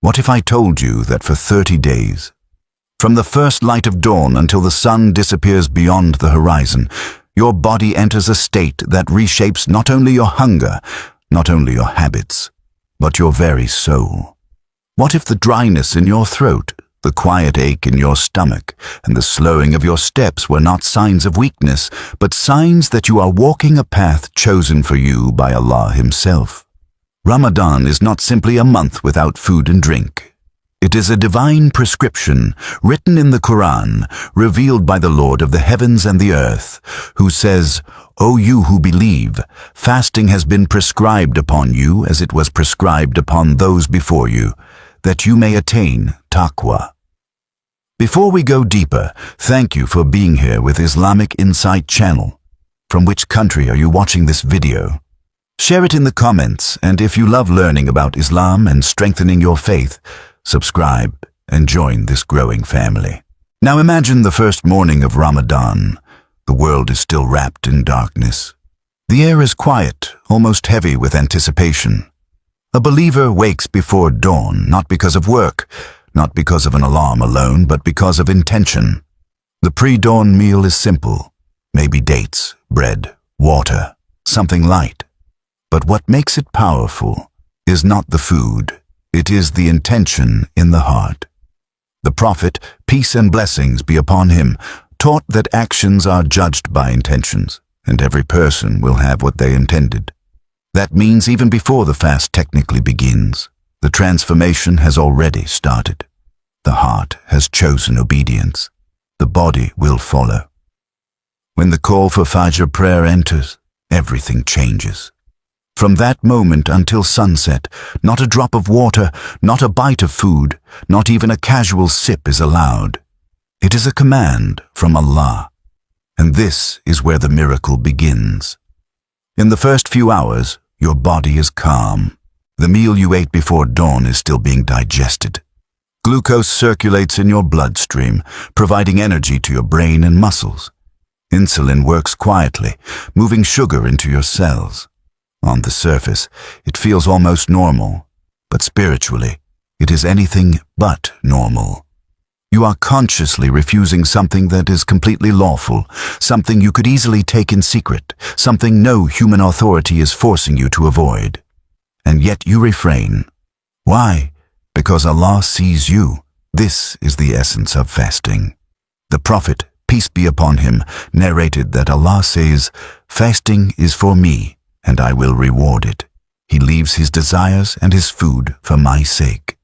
What if I told you that for 30 days, from the first light of dawn until the sun disappears beyond the horizon, your body enters a state that reshapes not only your hunger, not only your habits, but your very soul? What if the dryness in your throat, the quiet ache in your stomach, and the slowing of your steps were not signs of weakness, but signs that you are walking a path chosen for you by Allah Himself? Ramadan is not simply a month without food and drink. It is a divine prescription written in the Quran, revealed by the Lord of the heavens and the earth, who says, "O you who believe, fasting has been prescribed upon you as it was prescribed upon those before you, that you may attain taqwa." Before we go deeper, thank you for being here with Islamic Insight Channel. From which country are you watching this video? Share it in the comments, and if you love learning about Islam and strengthening your faith, subscribe and join this growing family. Now imagine the first morning of Ramadan. The world is still wrapped in darkness. The air is quiet, almost heavy with anticipation. A believer wakes before dawn, not because of work, not because of an alarm alone, but because of intention. The pre-dawn meal is simple, maybe dates, bread, water, something light. But what makes it powerful is not the food, it is the intention in the heart. The Prophet, peace and blessings be upon him, taught that actions are judged by intentions, and every person will have what they intended. That means even before the fast technically begins, the transformation has already started. The heart has chosen obedience. The body will follow. When the call for Fajr prayer enters, everything changes. From that moment until sunset, not a drop of water, not a bite of food, not even a casual sip is allowed. It is a command from Allah. And this is where the miracle begins. In the first few hours, your body is calm. The meal you ate before dawn is still being digested. Glucose circulates in your bloodstream, providing energy to your brain and muscles. Insulin works quietly, moving sugar into your cells. On the surface, it feels almost normal, but spiritually, it is anything but normal. You are consciously refusing something that is completely lawful, something you could easily take in secret, something no human authority is forcing you to avoid. And yet you refrain. Why? Because Allah sees you. This is the essence of fasting. The Prophet, peace be upon him, narrated that Allah says, "Fasting is for me, and I will reward it. He leaves his desires and his food for my sake."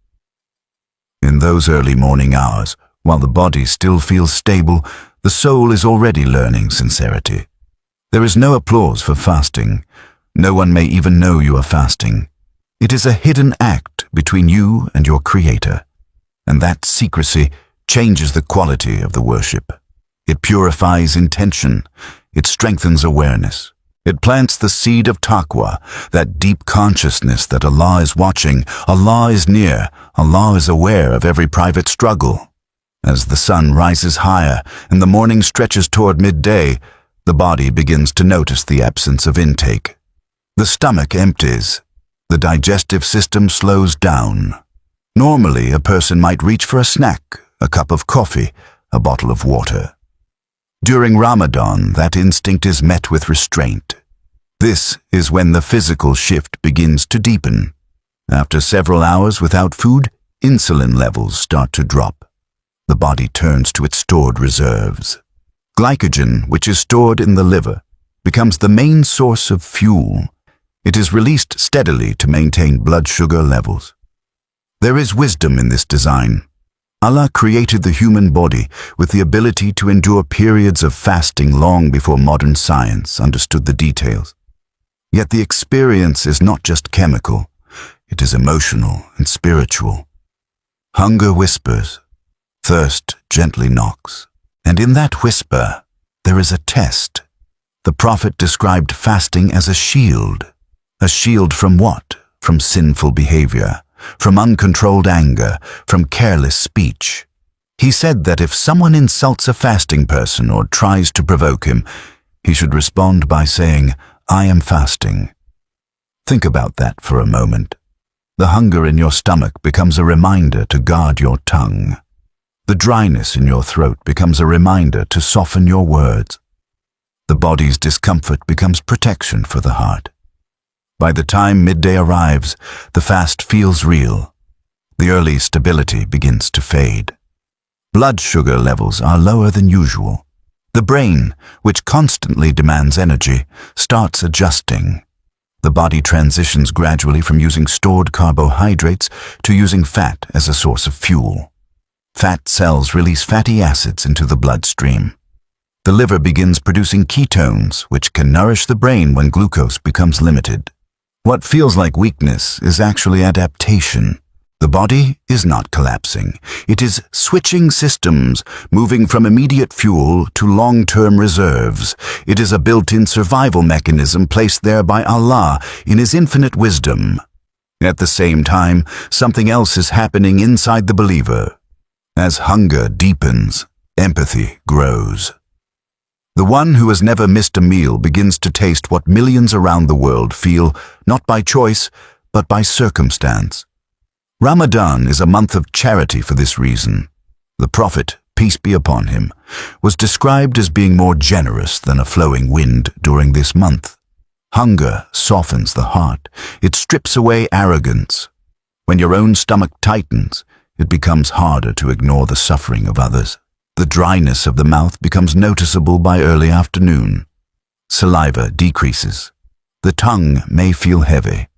In those early morning hours, while the body still feels stable, the soul is already learning sincerity. There is no applause for fasting. No one may even know you are fasting. It is a hidden act between you and your Creator, and that secrecy changes the quality of the worship. It purifies intention. It strengthens awareness. It plants the seed of taqwa, that deep consciousness that Allah is watching, Allah is near, Allah is aware of every private struggle. As the sun rises higher and the morning stretches toward midday, the body begins to notice the absence of intake. The stomach empties. The digestive system slows down. Normally, a person might reach for a snack, a cup of coffee, a bottle of water. During Ramadan, that instinct is met with restraint. This is when the physical shift begins to deepen. After several hours without food, insulin levels start to drop. The body turns to its stored reserves. Glycogen, which is stored in the liver, becomes the main source of fuel. It is released steadily to maintain blood sugar levels. There is wisdom in this design. Allah created the human body with the ability to endure periods of fasting long before modern science understood the details. Yet the experience is not just chemical, it is emotional and spiritual. Hunger whispers, thirst gently knocks, and in that whisper, there is a test. The Prophet described fasting as a shield. A shield from what? From sinful behavior, from uncontrolled anger, from careless speech. He said that if someone insults a fasting person or tries to provoke him, he should respond by saying, "I am fasting." Think about that for a moment. The hunger in your stomach becomes a reminder to guard your tongue. The dryness in your throat becomes a reminder to soften your words. The body's discomfort becomes protection for the heart. By the time midday arrives, the fast feels real. The early stability begins to fade. Blood sugar levels are lower than usual. The brain, which constantly demands energy, starts adjusting. The body transitions gradually from using stored carbohydrates to using fat as a source of fuel. Fat cells release fatty acids into the bloodstream. The liver begins producing ketones, which can nourish the brain when glucose becomes limited. What feels like weakness is actually adaptation. The body is not collapsing. It is switching systems, moving from immediate fuel to long-term reserves. It is a built-in survival mechanism placed there by Allah in His infinite wisdom. At the same time, something else is happening inside the believer. As hunger deepens, empathy grows. The one who has never missed a meal begins to taste what millions around the world feel, not by choice, but by circumstance. Ramadan is a month of charity for this reason. The Prophet, peace be upon him, was described as being more generous than a flowing wind during this month. Hunger softens the heart. It strips away arrogance. When your own stomach tightens, it becomes harder to ignore the suffering of others. The dryness of the mouth becomes noticeable by early afternoon. Saliva decreases. The tongue may feel heavy.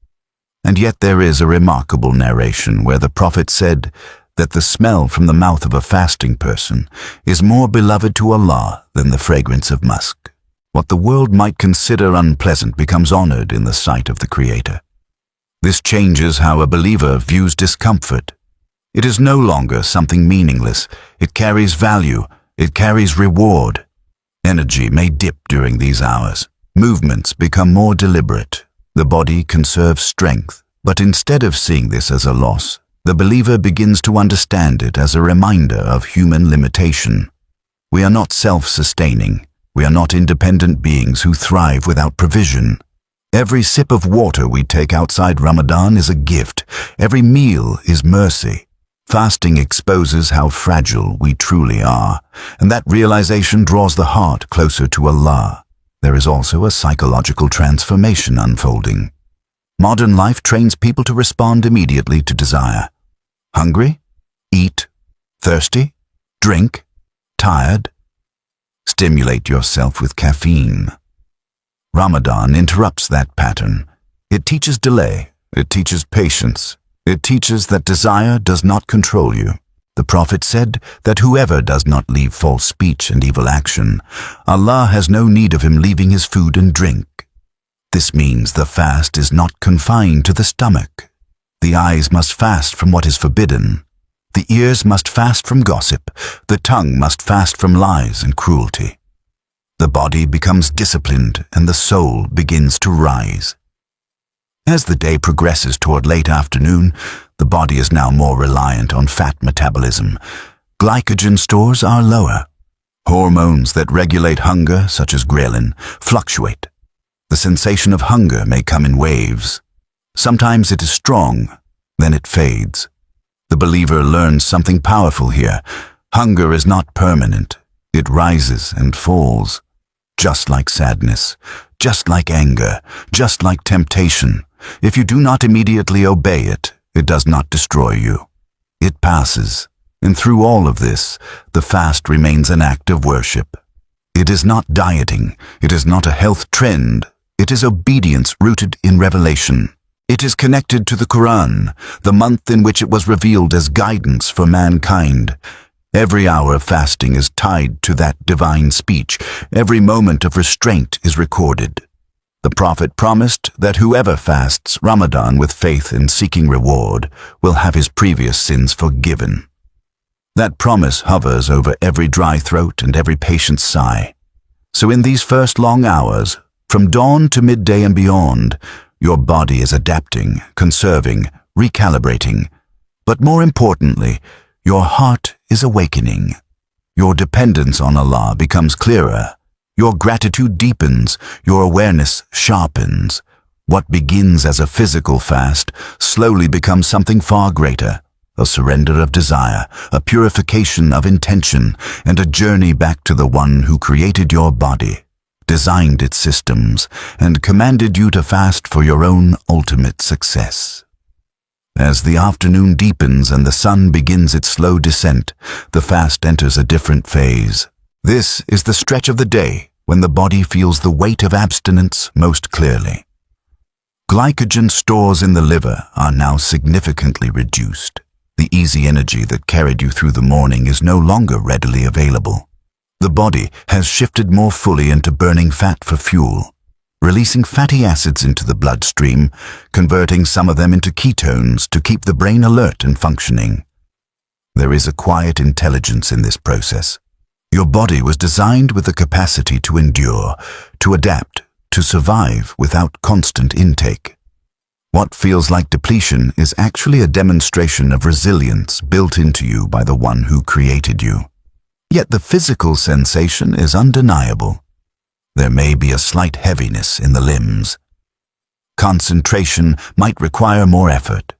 And yet there is a remarkable narration where the Prophet said that the smell from the mouth of a fasting person is more beloved to Allah than the fragrance of musk. What the world might consider unpleasant becomes honored in the sight of the Creator. This changes how a believer views discomfort. It is no longer something meaningless. It carries value. It carries reward. Energy may dip during these hours. Movements become more deliberate. The body conserves strength, but instead of seeing this as a loss, the believer begins to understand it as a reminder of human limitation. We are not self-sustaining. We are not independent beings who thrive without provision. Every sip of water we take outside Ramadan is a gift. Every meal is mercy. Fasting exposes how fragile we truly are, and that realization draws the heart closer to Allah. There is also a psychological transformation unfolding. Modern life trains people to respond immediately to desire. Hungry? Eat. Thirsty? Drink. Tired? Stimulate yourself with caffeine. Ramadan interrupts that pattern. It teaches delay. It teaches patience. It teaches that desire does not control you. The Prophet said that whoever does not leave false speech and evil action, Allah has no need of him leaving his food and drink. This means the fast is not confined to the stomach. The eyes must fast from what is forbidden. The ears must fast from gossip. The tongue must fast from lies and cruelty. The body becomes disciplined and the soul begins to rise. As the day progresses toward late afternoon, the body is now more reliant on fat metabolism. Glycogen stores are lower. Hormones that regulate hunger, such as ghrelin, fluctuate. The sensation of hunger may come in waves. Sometimes it is strong, then it fades. The believer learns something powerful here. Hunger is not permanent. It rises and falls. Just like sadness, just like anger, just like temptation. If you do not immediately obey it, it does not destroy you. It passes, and through all of this, the fast remains an act of worship. It is not dieting. It is not a health trend. It is obedience rooted in revelation. It is connected to the Quran, the month in which it was revealed as guidance for mankind. Every hour of fasting is tied to that divine speech. Every moment of restraint is recorded. The Prophet promised that whoever fasts Ramadan with faith and seeking reward will have his previous sins forgiven. That promise hovers over every dry throat and every patient sigh. So in these first long hours, from dawn to midday and beyond, your body is adapting, conserving, recalibrating. But more importantly, your heart is awakening. Your dependence on Allah becomes clearer. Your gratitude deepens, your awareness sharpens. What begins as a physical fast slowly becomes something far greater, a surrender of desire, a purification of intention, and a journey back to the one who created your body, designed its systems, and commanded you to fast for your own ultimate success. As the afternoon deepens and the sun begins its slow descent, the fast enters a different phase. This is the stretch of the day when the body feels the weight of abstinence most clearly. Glycogen stores in the liver are now significantly reduced. The easy energy that carried you through the morning is no longer readily available. The body has shifted more fully into burning fat for fuel, releasing fatty acids into the bloodstream, converting some of them into ketones to keep the brain alert and functioning. There is a quiet intelligence in this process. Your body was designed with the capacity to endure, to adapt, to survive without constant intake. What feels like depletion is actually a demonstration of resilience built into you by the one who created you. Yet the physical sensation is undeniable. There may be a slight heaviness in the limbs. Concentration might require more effort.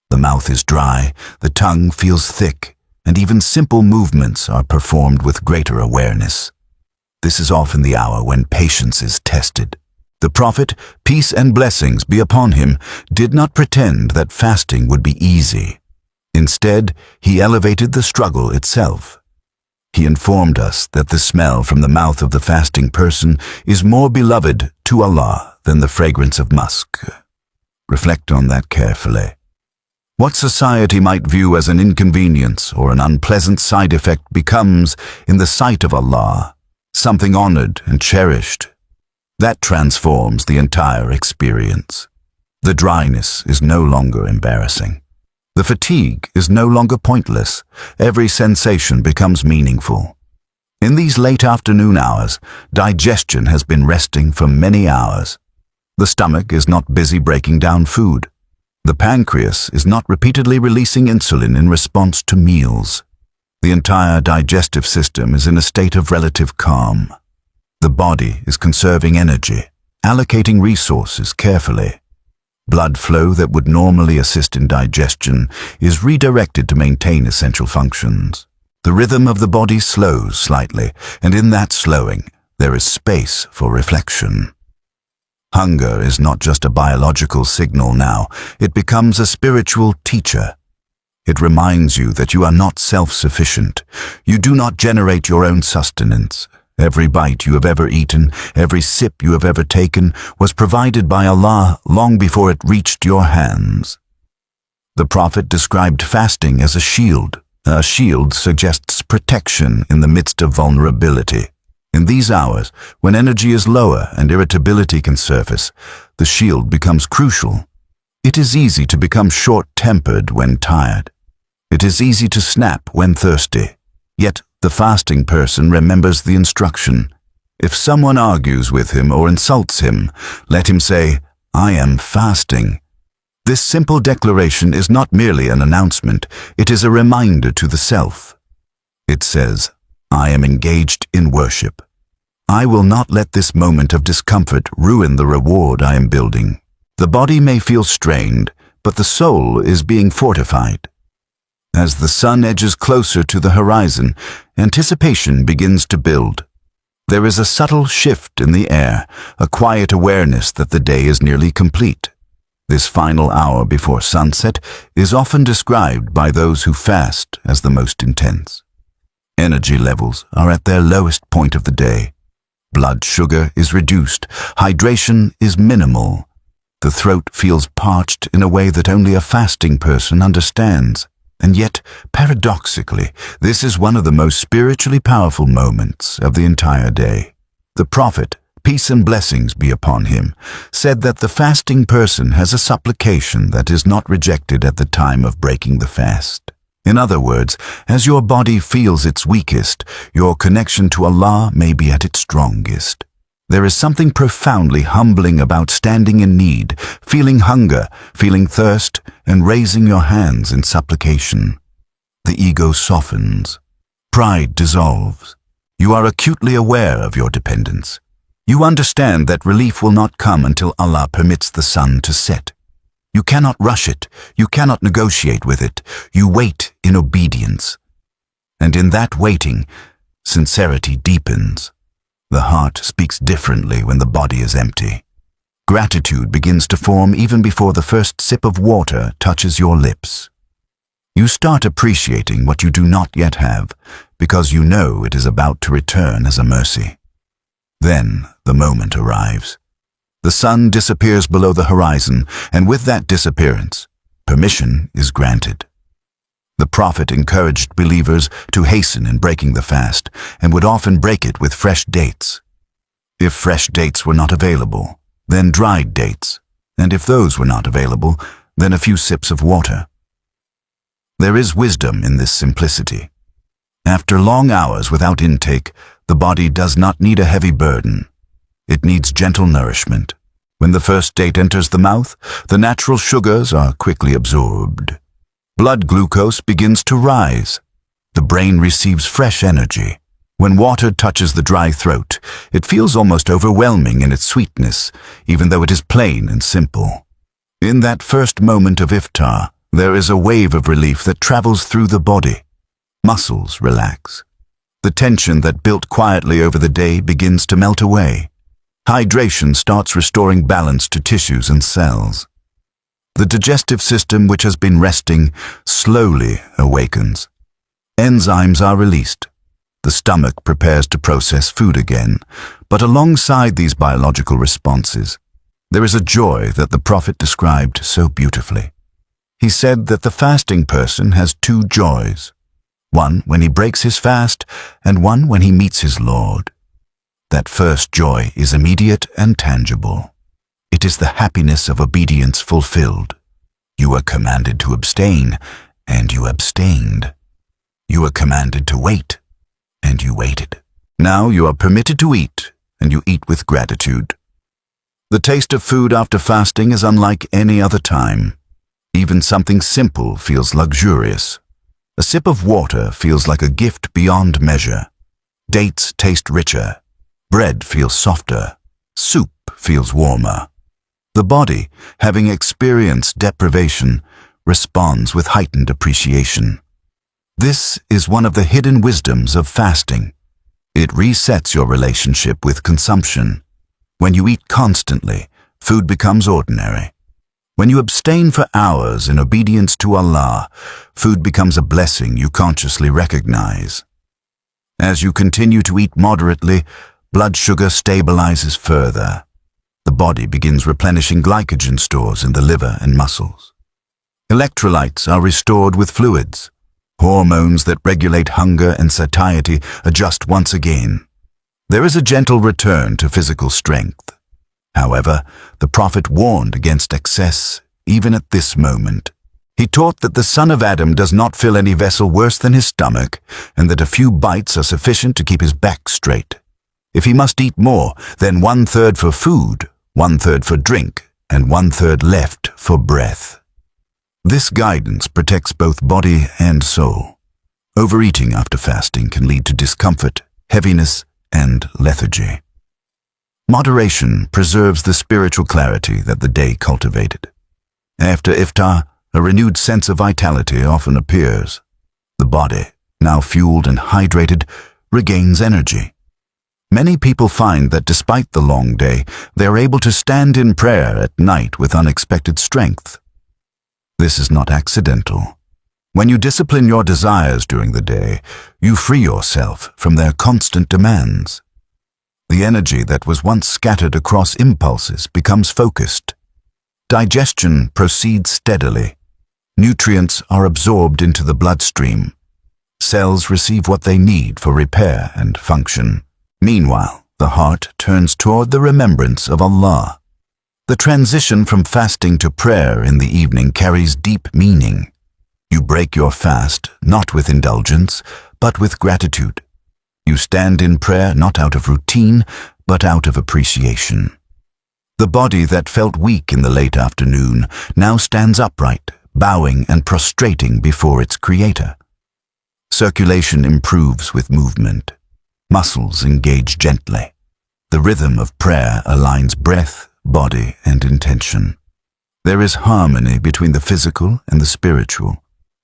The mouth is dry, the tongue feels thick, and even simple movements are performed with greater awareness. This is often the hour when patience is tested. The Prophet, peace and blessings be upon him, did not pretend that fasting would be easy. Instead, he elevated the struggle itself. He informed us that the smell from the mouth of the fasting person is more beloved to Allah than the fragrance of musk. Reflect on that carefully. What society might view as an inconvenience or an unpleasant side effect becomes, in the sight of Allah, something honored and cherished. That transforms the entire experience. The dryness is no longer embarrassing. The fatigue is no longer pointless. Every sensation becomes meaningful. In these late afternoon hours, digestion has been resting for many hours. The stomach is not busy breaking down food. The pancreas is not repeatedly releasing insulin in response to meals. The entire digestive system is in a state of relative calm. The body is conserving energy, allocating resources carefully. Blood flow that would normally assist in digestion is redirected to maintain essential functions. The rhythm of the body slows slightly, and in that slowing, there is space for reflection. Hunger is not just a biological signal now, it becomes a spiritual teacher. It reminds you that you are not self-sufficient. You do not generate your own sustenance. Every bite you have ever eaten, every sip you have ever taken, was provided by Allah long before it reached your hands. The Prophet described fasting as a shield. A shield suggests protection in the midst of vulnerability. In these hours, when energy is lower and irritability can surface, the shield becomes crucial. It is easy to become short-tempered when tired. It is easy to snap when thirsty. Yet, the fasting person remembers the instruction. If someone argues with him or insults him, let him say, "I am fasting." This simple declaration is not merely an announcement, it is a reminder to the self. It says, "I am engaged in worship. I will not let this moment of discomfort ruin the reward I am building." The body may feel strained, but the soul is being fortified. As the sun edges closer to the horizon, anticipation begins to build. There is a subtle shift in the air, a quiet awareness that the day is nearly complete. This final hour before sunset is often described by those who fast as the most intense. Energy levels are at their lowest point of the day. Blood sugar is reduced, hydration is minimal. The throat feels parched in a way that only a fasting person understands. And yet, paradoxically, this is one of the most spiritually powerful moments of the entire day. The Prophet, peace and blessings be upon him, said that the fasting person has a supplication that is not rejected at the time of breaking the fast. In other words, as your body feels its weakest, your connection to Allah may be at its strongest. There is something profoundly humbling about standing in need, feeling hunger, feeling thirst, and raising your hands in supplication. The ego softens. Pride dissolves. You are acutely aware of your dependence. You understand that relief will not come until Allah permits the sun to set. You cannot rush it. You cannot negotiate with it. You wait in obedience. And in that waiting, sincerity deepens. The heart speaks differently when the body is empty. Gratitude begins to form even before the first sip of water touches your lips. You start appreciating what you do not yet have, because you know it is about to return as a mercy. Then the moment arrives. The sun disappears below the horizon, and with that disappearance, permission is granted. The Prophet encouraged believers to hasten in breaking the fast, and would often break it with fresh dates. If fresh dates were not available, then dried dates, and if those were not available, then a few sips of water. There is wisdom in this simplicity. After long hours without intake, the body does not need a heavy burden. It needs gentle nourishment. When the first date enters the mouth, the natural sugars are quickly absorbed. Blood glucose begins to rise. The brain receives fresh energy. When water touches the dry throat, it feels almost overwhelming in its sweetness, even though it is plain and simple. In that first moment of iftar, there is a wave of relief that travels through the body. Muscles relax. The tension that built quietly over the day begins to melt away. Hydration starts restoring balance to tissues and cells. The digestive system, which has been resting, slowly awakens. Enzymes are released. The stomach prepares to process food again, but alongside these biological responses, there is a joy that the Prophet described so beautifully. He said that the fasting person has two joys, one when he breaks his fast and one when he meets his Lord. That first joy is immediate and tangible. It is the happiness of obedience fulfilled. You were commanded to abstain, and you abstained. You were commanded to wait, and you waited. Now you are permitted to eat, and you eat with gratitude. The taste of food after fasting is unlike any other time. Even something simple feels luxurious. A sip of water feels like a gift beyond measure. Dates taste richer. Bread feels softer. Soup feels warmer. The body, having experienced deprivation, responds with heightened appreciation. This is one of the hidden wisdoms of fasting. It resets your relationship with consumption. When you eat constantly, food becomes ordinary. When you abstain for hours in obedience to Allah, food becomes a blessing you consciously recognize. As you continue to eat moderately, blood sugar stabilizes further. The body begins replenishing glycogen stores in the liver and muscles. Electrolytes are restored with fluids. Hormones that regulate hunger and satiety adjust once again. There is a gentle return to physical strength. However, the Prophet warned against excess, even at this moment. He taught that the son of Adam does not fill any vessel worse than his stomach, and that a few bites are sufficient to keep his back straight. If he must eat more, then 1/3 for food, 1/3 for drink, and 1/3 left for breath. This guidance protects both body and soul. Overeating after fasting can lead to discomfort, heaviness, and lethargy. Moderation preserves the spiritual clarity that the day cultivated. After iftar, a renewed sense of vitality often appears. The body, now fueled and hydrated, regains energy. Many people find that despite the long day, they are able to stand in prayer at night with unexpected strength. This is not accidental. When you discipline your desires during the day, you free yourself from their constant demands. The energy that was once scattered across impulses becomes focused. Digestion proceeds steadily. Nutrients are absorbed into the bloodstream. Cells receive what they need for repair and function. Meanwhile, the heart turns toward the remembrance of Allah. The transition from fasting to prayer in the evening carries deep meaning. You break your fast not with indulgence, but with gratitude. You stand in prayer not out of routine, but out of appreciation. The body that felt weak in the late afternoon now stands upright, bowing and prostrating before its Creator. Circulation improves with movement. Muscles engage gently. The rhythm of prayer aligns breath, body, and intention. There is harmony between the physical and the spiritual.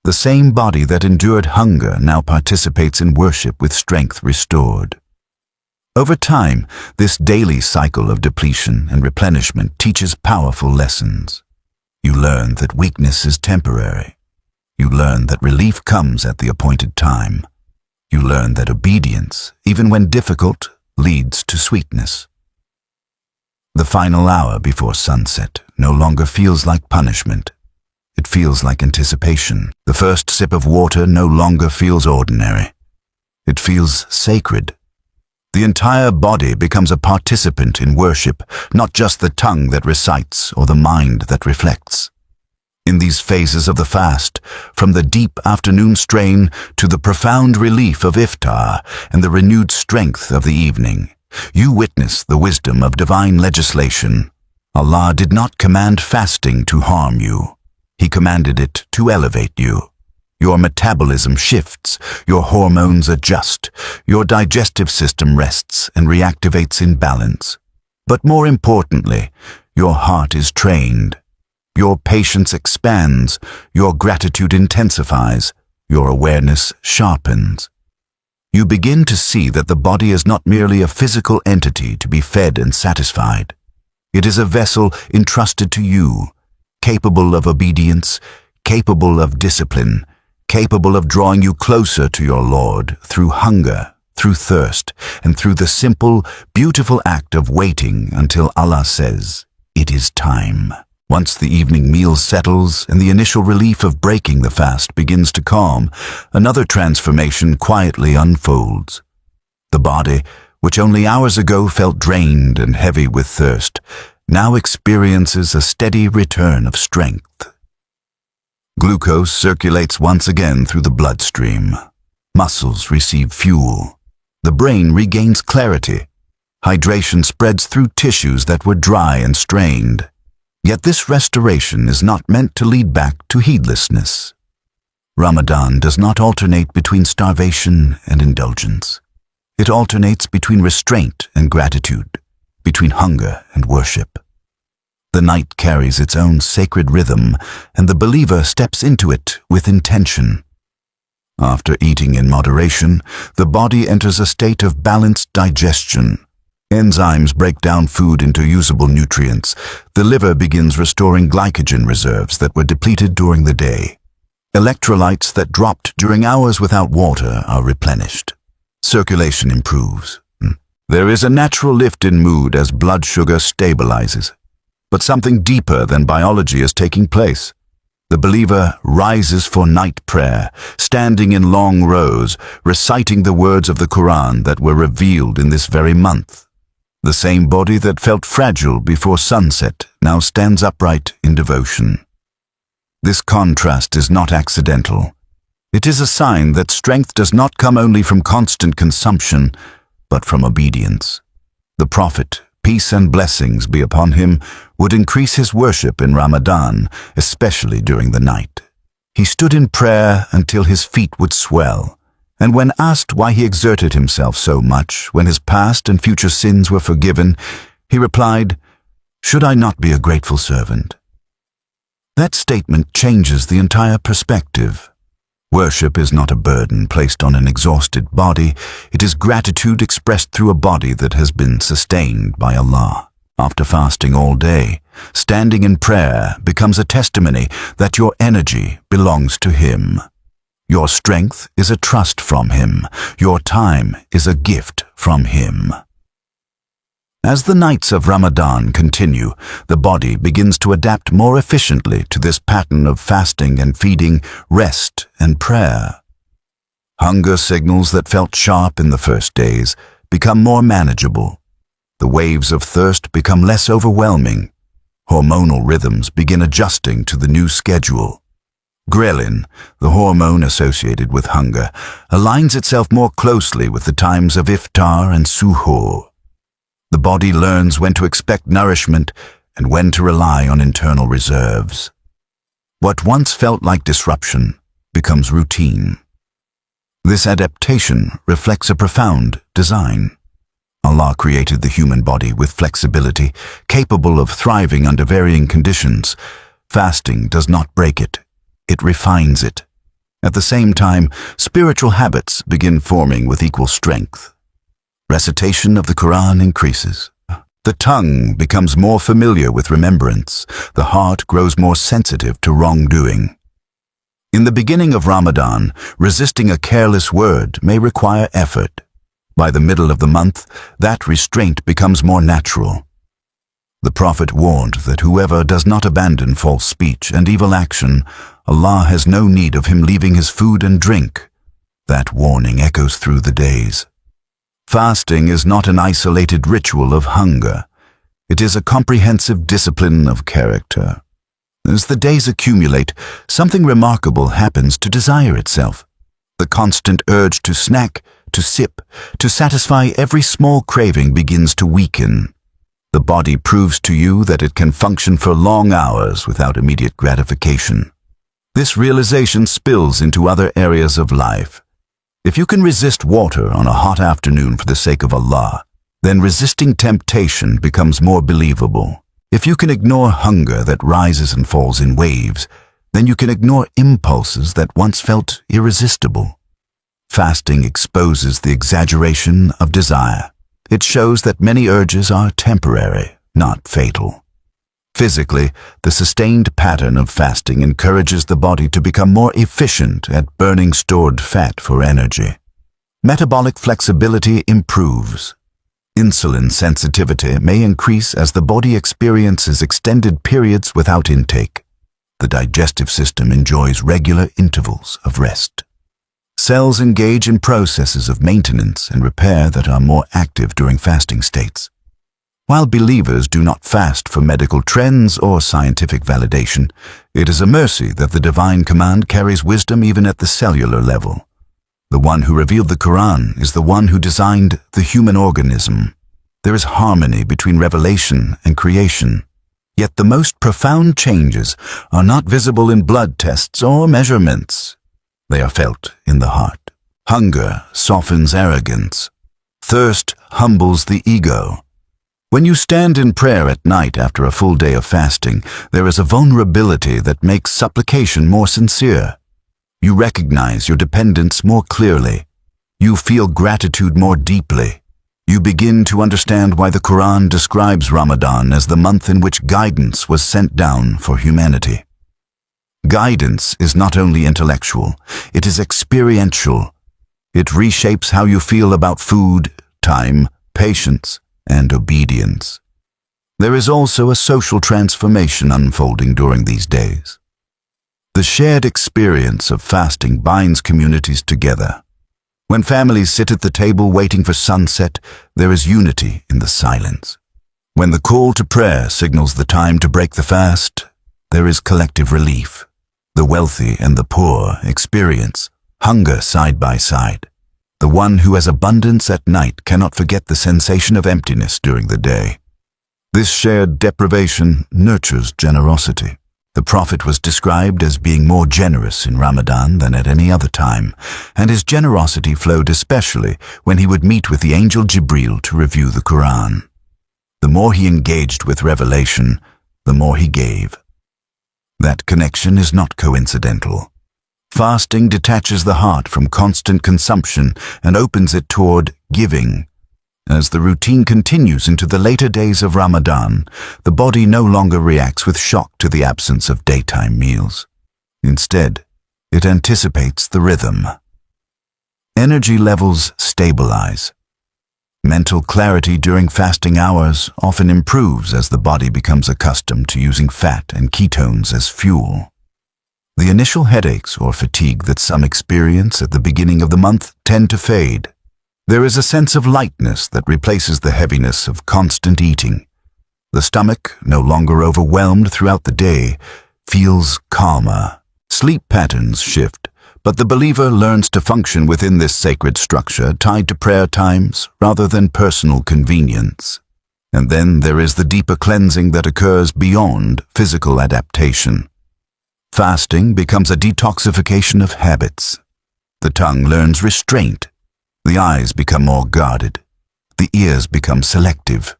The same body that endured hunger now participates in worship with strength restored. Over time, this daily cycle of depletion and replenishment teaches powerful lessons. You learn that weakness is temporary. You learn that relief comes at the appointed time. You learn that obedience, even when difficult, leads to sweetness. The final hour before sunset no longer feels like punishment. It feels like anticipation. The first sip of water no longer feels ordinary. It feels sacred. The entire body becomes a participant in worship, not just the tongue that recites or the mind that reflects. In these phases of the fast, from the deep afternoon strain to the profound relief of iftar and the renewed strength of the evening, you witness the wisdom of divine legislation. Allah did not command fasting to harm you. He commanded it to elevate you. Your metabolism shifts, your hormones adjust, your digestive system rests and reactivates in balance. But more importantly, your heart is trained. Your patience expands, your gratitude intensifies, your awareness sharpens. You begin to see that the body is not merely a physical entity to be fed and satisfied. It is a vessel entrusted to you, capable of obedience, capable of discipline, capable of drawing you closer to your Lord through hunger, through thirst, and through the simple, beautiful act of waiting until Allah says, "It is time." Once the evening meal settles and the initial relief of breaking the fast begins to calm, another transformation quietly unfolds. The body, which only hours ago felt drained and heavy with thirst, now experiences a steady return of strength. Glucose circulates once again through the bloodstream. Muscles receive fuel. The brain regains clarity. Hydration spreads through tissues that were dry and strained. Yet this restoration is not meant to lead back to heedlessness. Ramadan does not alternate between starvation and indulgence. It alternates between restraint and gratitude, between hunger and worship. The night carries its own sacred rhythm, and the believer steps into it with intention. After eating in moderation, the body enters a state of balanced digestion. Enzymes break down food into usable nutrients. The liver begins restoring glycogen reserves that were depleted during the day. Electrolytes that dropped during hours without water are replenished. Circulation improves. There is a natural lift in mood as blood sugar stabilizes. But something deeper than biology is taking place. The believer rises for night prayer, standing in long rows, reciting the words of the Quran that were revealed in this very month. The same body that felt fragile before sunset now stands upright in devotion. This contrast is not accidental. It is a sign that strength does not come only from constant consumption, but from obedience. The Prophet, peace and blessings be upon him, would increase his worship in Ramadan, especially during the night. He stood in prayer until his feet would swell, and when asked why he exerted himself so much when his past and future sins were forgiven, he replied, "Should I not be a grateful servant?" That statement changes the entire perspective. Worship is not a burden placed on an exhausted body. It is gratitude expressed through a body that has been sustained by Allah. After fasting all day, standing in prayer becomes a testimony that your energy belongs to Him. Your strength is a trust from Him. Your time is a gift from Him. As the nights of Ramadan continue, the body begins to adapt more efficiently to this pattern of fasting and feeding, rest and prayer. Hunger signals that felt sharp in the first days become more manageable. The waves of thirst become less overwhelming. Hormonal rhythms begin adjusting to the new schedule. Ghrelin, the hormone associated with hunger, aligns itself more closely with the times of iftar and suhoor. The body learns when to expect nourishment and when to rely on internal reserves. What once felt like disruption becomes routine. This adaptation reflects a profound design. Allah created the human body with flexibility, capable of thriving under varying conditions. Fasting does not break it. It refines it. At the same time, spiritual habits begin forming with equal strength. Recitation of the Quran increases. The tongue becomes more familiar with remembrance. The heart grows more sensitive to wrongdoing. In the beginning of Ramadan, resisting a careless word may require effort. By the middle of the month, that restraint becomes more natural. The Prophet warned that whoever does not abandon false speech and evil action, Allah has no need of him leaving his food and drink. That warning echoes through the days. Fasting is not an isolated ritual of hunger. It is a comprehensive discipline of character. As the days accumulate, something remarkable happens to desire itself. The constant urge to snack, to sip, to satisfy every small craving begins to weaken. The body proves to you that it can function for long hours without immediate gratification. This realization spills into other areas of life. If you can resist water on a hot afternoon for the sake of Allah, then resisting temptation becomes more believable. If you can ignore hunger that rises and falls in waves, then you can ignore impulses that once felt irresistible. Fasting exposes the exaggeration of desire. It shows that many urges are temporary, not fatal. Physically, the sustained pattern of fasting encourages the body to become more efficient at burning stored fat for energy. Metabolic flexibility improves. Insulin sensitivity may increase as the body experiences extended periods without intake. The digestive system enjoys regular intervals of rest. Cells engage in processes of maintenance and repair that are more active during fasting states. While believers do not fast for medical trends or scientific validation, it is a mercy that the divine command carries wisdom even at the cellular level. The one who revealed the Quran is the one who designed the human organism. There is harmony between revelation and creation. Yet the most profound changes are not visible in blood tests or measurements. They are felt in the heart. Hunger softens arrogance. Thirst humbles the ego. When you stand in prayer at night after a full day of fasting, there is a vulnerability that makes supplication more sincere. You recognize your dependence more clearly. You feel gratitude more deeply. You begin to understand why the Quran describes Ramadan as the month in which guidance was sent down for humanity. Guidance is not only intellectual, it is experiential. It reshapes how you feel about food, time, patience, and obedience. There is also a social transformation unfolding during these days. The shared experience of fasting binds communities together. When families sit at the table waiting for sunset, there is unity in the silence. When the call to prayer signals the time to break the fast, there is collective relief. The wealthy and the poor experience hunger side by side. The one who has abundance at night cannot forget the sensation of emptiness during the day. This shared deprivation nurtures generosity. The Prophet was described as being more generous in Ramadan than at any other time, and his generosity flowed especially when he would meet with the angel Jibril to review the Quran. The more he engaged with revelation, the more he gave. That connection is not coincidental. Fasting detaches the heart from constant consumption and opens it toward giving. As the routine continues into the later days of Ramadan, the body no longer reacts with shock to the absence of daytime meals. Instead, it anticipates the rhythm. Energy levels stabilize. Mental clarity during fasting hours often improves as the body becomes accustomed to using fat and ketones as fuel. The initial headaches or fatigue that some experience at the beginning of the month tend to fade. There is a sense of lightness that replaces the heaviness of constant eating. The stomach, no longer overwhelmed throughout the day, feels calmer. Sleep patterns shift, but the believer learns to function within this sacred structure tied to prayer times rather than personal convenience. And then there is the deeper cleansing that occurs beyond physical adaptation. Fasting becomes a detoxification of habits. The tongue learns restraint. The eyes become more guarded. the ears become selective.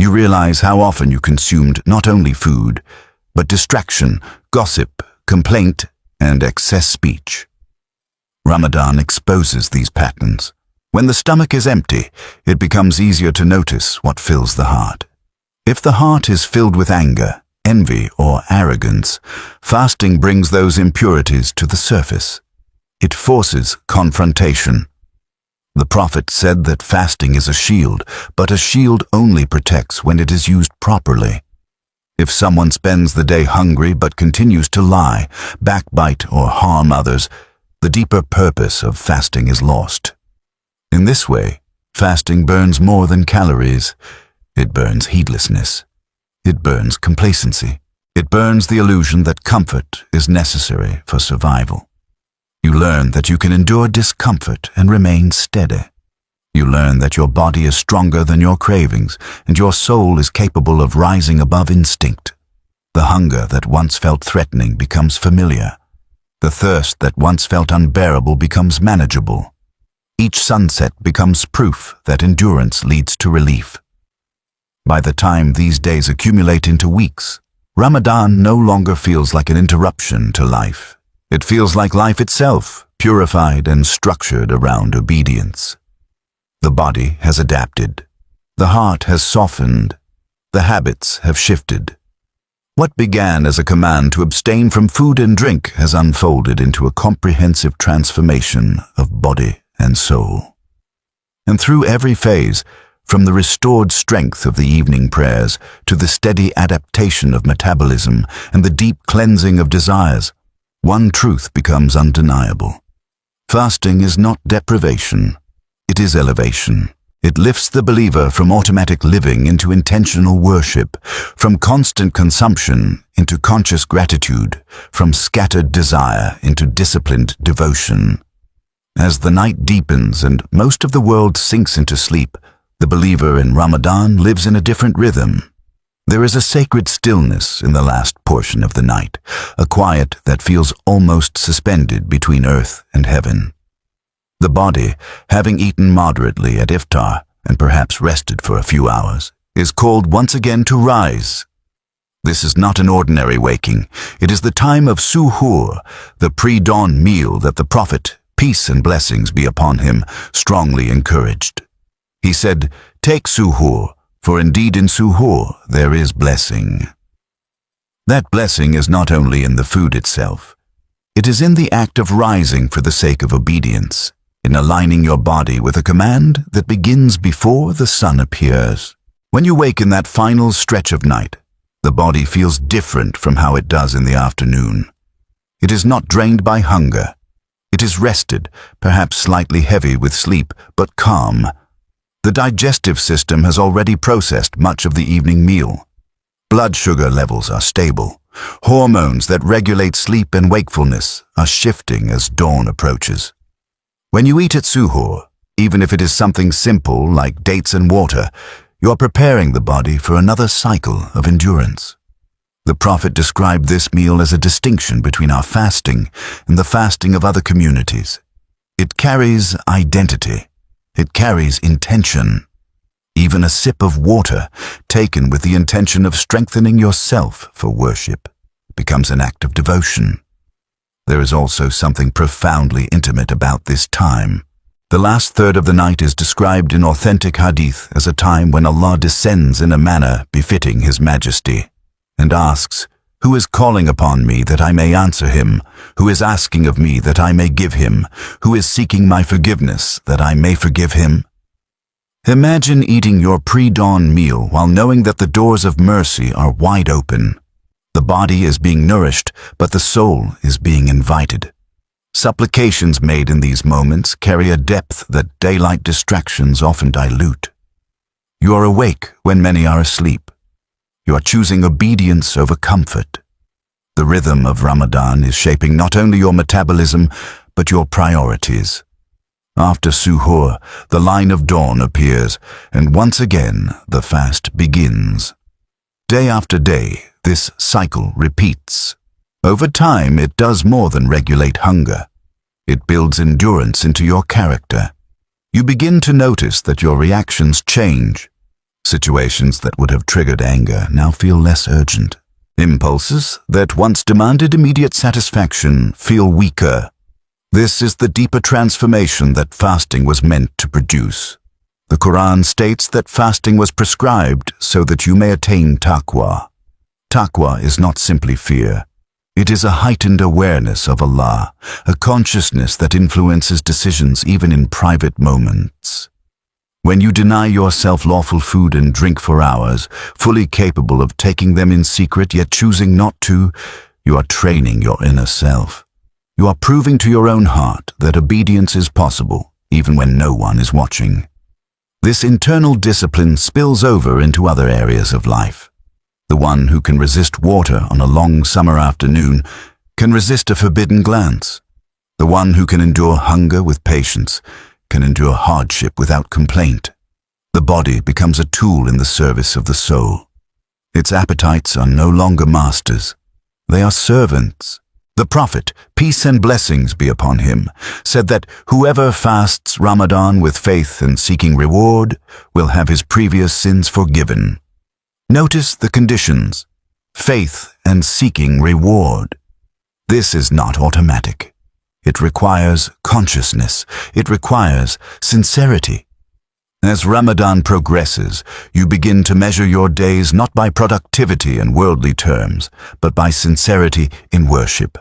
You realize how often you consumed not only food, but distraction, gossip, complaint, and excess speech. Ramadan exposes these patterns. When the stomach is empty, it becomes easier to notice what fills the heart. If the heart is filled with anger, envy, or arrogance, fasting brings those impurities to the surface. It forces confrontation. The Prophet said that fasting is a shield, but a shield only protects when it is used properly. If someone spends the day hungry but continues to lie, backbite, or harm others, the deeper purpose of fasting is lost. In this way, fasting burns more than calories. It burns heedlessness. It burns complacency. It burns the illusion that comfort is necessary for survival. You learn that you can endure discomfort and remain steady. You learn that your body is stronger than your cravings, and your soul is capable of rising above instinct. The hunger that once felt threatening becomes familiar. The thirst that once felt unbearable becomes manageable. Each sunset becomes proof that endurance leads to relief. By the time these days accumulate into weeks, Ramadan no longer feels like an interruption to life. It feels like life itself, purified and structured around obedience. The body has adapted. The heart has softened. The habits have shifted. What began as a command to abstain from food and drink has unfolded into a comprehensive transformation of body and soul. And through every phase, from the restored strength of the evening prayers to the steady adaptation of metabolism and the deep cleansing of desires, one truth becomes undeniable. Fasting is not deprivation, it is elevation. It lifts the believer from automatic living into intentional worship, from constant consumption into conscious gratitude, from scattered desire into disciplined devotion. As the night deepens and most of the world sinks into sleep, the believer in Ramadan lives in a different rhythm. There is a sacred stillness in the last portion of the night, a quiet that feels almost suspended between earth and heaven. The body, having eaten moderately at iftar and perhaps rested for a few hours, is called once again to rise. This is not an ordinary waking. It is the time of suhoor, the pre-dawn meal that the Prophet, peace and blessings be upon him, strongly encouraged. He said, "Take suhoor, for indeed in suhoor there is blessing." That blessing is not only in the food itself. It is in the act of rising for the sake of obedience, in aligning your body with a command that begins before the sun appears. When you wake in that final stretch of night, the body feels different from how it does in the afternoon. It is not drained by hunger. It is rested, perhaps slightly heavy with sleep, but calm. The digestive system has already processed much of the evening meal. Blood sugar levels are stable. Hormones that regulate sleep and wakefulness are shifting as dawn approaches. When you eat at suhoor, even if it is something simple like dates and water, you are preparing the body for another cycle of endurance. The Prophet described this meal as a distinction between our fasting and the fasting of other communities. It carries identity. It carries intention. Even a sip of water, taken with the intention of strengthening yourself for worship, becomes an act of devotion. There is also something profoundly intimate about this time. The last third of the night is described in authentic hadith as a time when Allah descends in a manner befitting His Majesty, and asks, "Who is calling upon me that I may answer him? Who is asking of me that I may give him? Who is seeking my forgiveness that I may forgive him?" Imagine eating your pre-dawn meal while knowing that the doors of mercy are wide open. The body is being nourished, but the soul is being invited. Supplications made in these moments carry a depth that daylight distractions often dilute. You are awake when many are asleep. You are choosing obedience over comfort. The rhythm of Ramadan is shaping not only your metabolism, but your priorities. After suhoor, the line of dawn appears, and once again the fast begins. Day after day, this cycle repeats. Over time, it does more than regulate hunger. It builds endurance into your character. You begin to notice that your reactions change. Situations that would have triggered anger now feel less urgent. Impulses that once demanded immediate satisfaction feel weaker. This is the deeper transformation that fasting was meant to produce. The Quran states that fasting was prescribed so that you may attain taqwa. Taqwa is not simply fear. It is a heightened awareness of Allah, a consciousness that influences decisions even in private moments. When you deny yourself lawful food and drink for hours, fully capable of taking them in secret yet choosing not to, you are training your inner self. You are proving to your own heart that obedience is possible, even when no one is watching. This internal discipline spills over into other areas of life. The one who can resist water on a long summer afternoon can resist a forbidden glance. The one who can endure hunger with patience can endure hardship without complaint. The body becomes a tool in the service of the soul. Its appetites are no longer masters. They are servants. The Prophet, peace and blessings be upon him, said that whoever fasts Ramadan with faith and seeking reward will have his previous sins forgiven. Notice the conditions: faith and seeking reward. This is not automatic. It requires consciousness. It requires sincerity. As Ramadan progresses, you begin to measure your days not by productivity and worldly terms, but by sincerity in worship.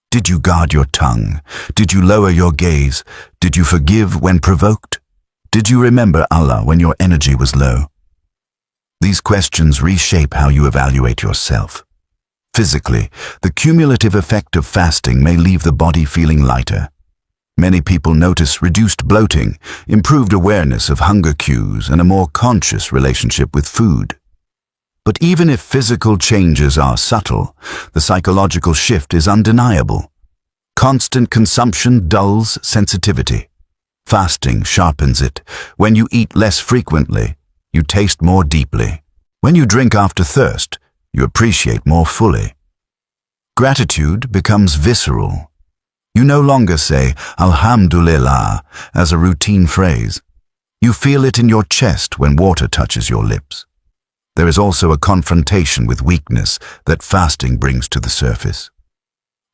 Did you guard your tongue? Did you lower your gaze? Did you forgive when provoked? Did you remember Allah when your energy was low? These questions reshape how you evaluate yourself. Physically, the cumulative effect of fasting may leave the body feeling lighter. Many people notice reduced bloating, improved awareness of hunger cues, and a more conscious relationship with food. But even if physical changes are subtle, the psychological shift is undeniable. Constant consumption dulls sensitivity. Fasting sharpens it. When you eat less frequently, you taste more deeply. When you drink after thirst, you appreciate more fully. Gratitude becomes visceral. You no longer say Alhamdulillah as a routine phrase. You feel it in your chest when water touches your lips. There is also a confrontation with weakness that fasting brings to the surface.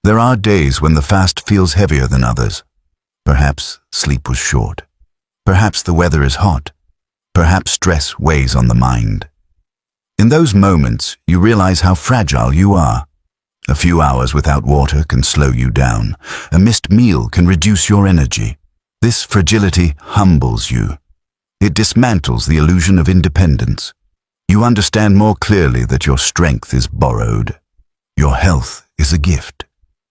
There are days when the fast feels heavier than others. Perhaps sleep was short. Perhaps the weather is hot. Perhaps stress weighs on the mind. In those moments, you realize how fragile you are. A few hours without water can slow you down. A missed meal can reduce your energy. This fragility humbles you. It dismantles the illusion of independence. You understand more clearly that your strength is borrowed. Your health is a gift.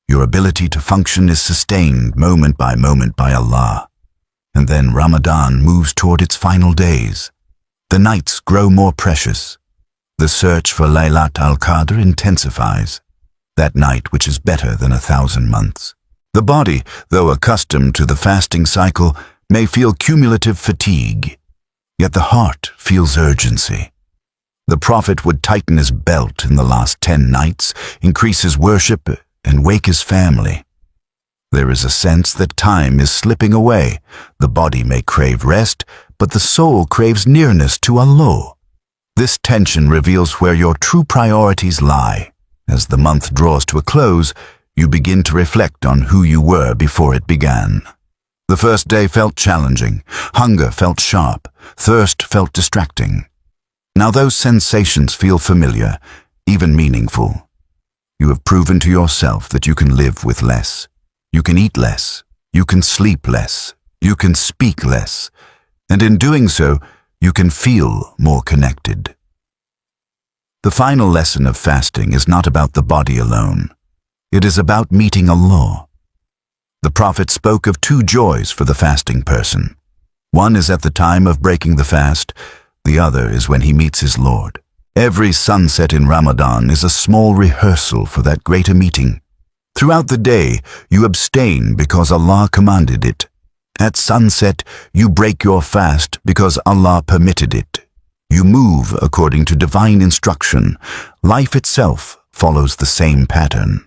Your ability to function is sustained moment by Allah. And then Ramadan moves toward its final days. The nights grow more precious. The search for Laylat al-Qadr intensifies. That night which is better than 1,000 months. The body, though accustomed to the fasting cycle, may feel cumulative fatigue. Yet the heart feels urgency. The Prophet would tighten his belt in the last 10 nights, increase his worship, and wake his family. There is a sense that time is slipping away. The body may crave rest, but the soul craves nearness to Allah. This tension reveals where your true priorities lie. As the month draws to a close, you begin to reflect on who you were before it began. The first day felt challenging. Hunger felt sharp. Thirst felt distracting. Now those sensations feel familiar, even meaningful. You have proven to yourself that you can live with less. You can eat less. You can sleep less. You can speak less. And in doing so, you can feel more connected. The final lesson of fasting is not about the body alone. It is about meeting Allah. The Prophet spoke of 2 joys for the fasting person. One is at the time of breaking the fast. The other is when he meets his Lord. Every sunset in Ramadan is a small rehearsal for that greater meeting. Throughout the day, you abstain because Allah commanded it. At sunset, you break your fast because Allah permitted it. You move according to divine instruction. Life itself follows the same pattern.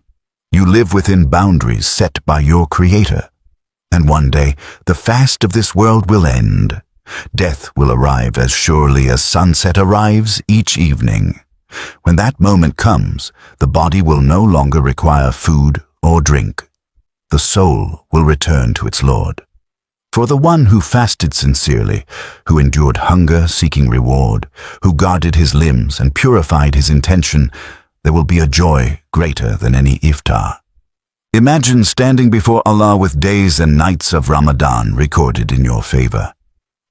You live within boundaries set by your Creator. And one day, the fast of this world will end. Death will arrive as surely as sunset arrives each evening. When that moment comes, the body will no longer require food or drink. The soul will return to its Lord. For the one who fasted sincerely, who endured hunger seeking reward, who guarded his limbs and purified his intention, there will be a joy greater than any iftar. Imagine standing before Allah with days and nights of Ramadan recorded in your favor.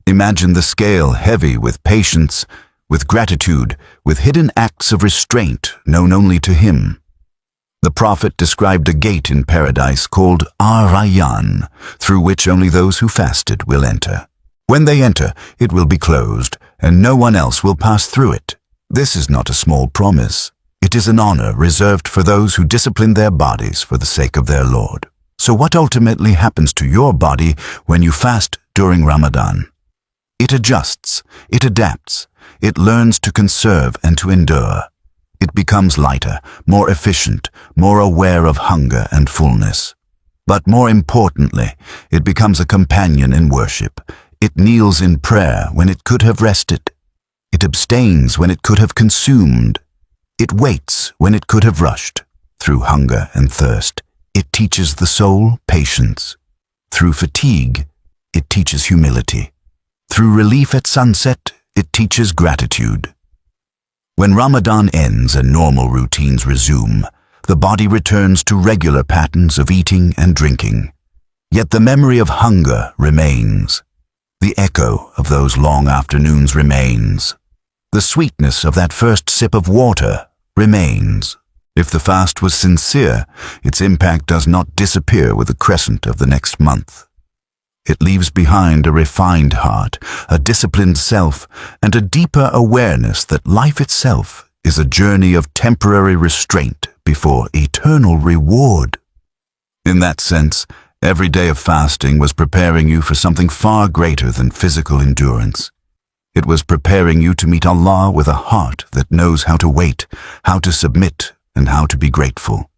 Imagine the scale heavy with patience, with gratitude, with hidden acts of restraint known only to Him. The Prophet described a gate in paradise called Ar-Rayyan, through which only those who fasted will enter. When they enter, it will be closed, and no one else will pass through it. This is not a small promise. It is an honor reserved for those who discipline their bodies for the sake of their Lord. So what ultimately happens to your body when you fast during Ramadan? It adjusts, it adapts, it learns to conserve and to endure. It becomes lighter, more efficient, more aware of hunger and fullness. But more importantly, it becomes a companion in worship. It kneels in prayer when it could have rested. It abstains when it could have consumed. It waits when it could have rushed. Through hunger and thirst, it teaches the soul patience. Through fatigue, it teaches humility. Through relief at sunset, it teaches gratitude. When Ramadan ends and normal routines resume, the body returns to regular patterns of eating and drinking. Yet the memory of hunger remains. The echo of those long afternoons remains. The sweetness of that first sip of water remains. If the fast was sincere, its impact does not disappear with the crescent of the next month. It leaves behind a refined heart, a disciplined self, and a deeper awareness that life itself is a journey of temporary restraint before eternal reward. In that sense, every day of fasting was preparing you for something far greater than physical endurance. It was preparing you to meet Allah with a heart that knows how to wait, how to submit, and how to be grateful.